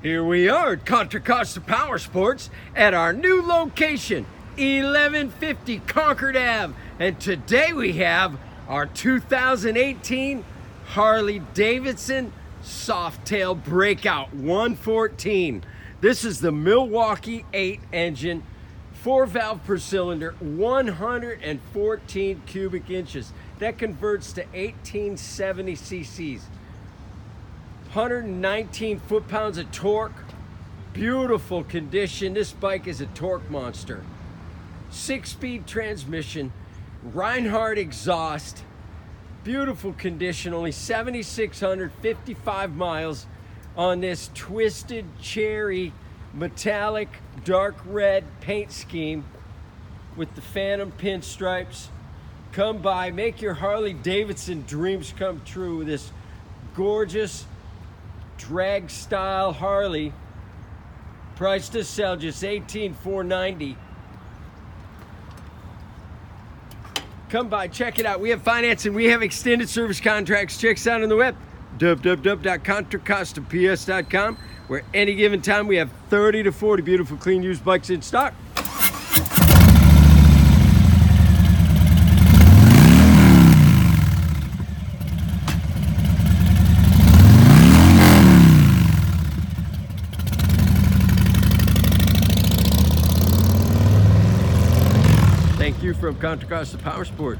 Here we are at Contra Costa Powersports at our new location, 1150 Concord Ave. And today we have our 2018 Harley Davidson Softail Breakout 114. This is the Milwaukee 8 engine, 4 valve per cylinder, 114 cubic inches. That converts to 1870 cc's. 119 foot-pounds of torque. Beautiful condition. This bike is a torque monster. 6-speed transmission, Reinhardt exhaust. Beautiful condition. Only 7,655 miles on this twisted cherry metallic dark red paint scheme with the phantom pinstripes. Come by, make your Harley Davidson dreams come true with this gorgeous drag style Harley. Price to sell just $18,490. Come by, check it out. We have financing, we have extended service contracts. Check us out on the web, www.contracostaps.com, where any given time we have 30 to 40 beautiful clean used bikes in stock. Thank you from Contra Costa Powersports.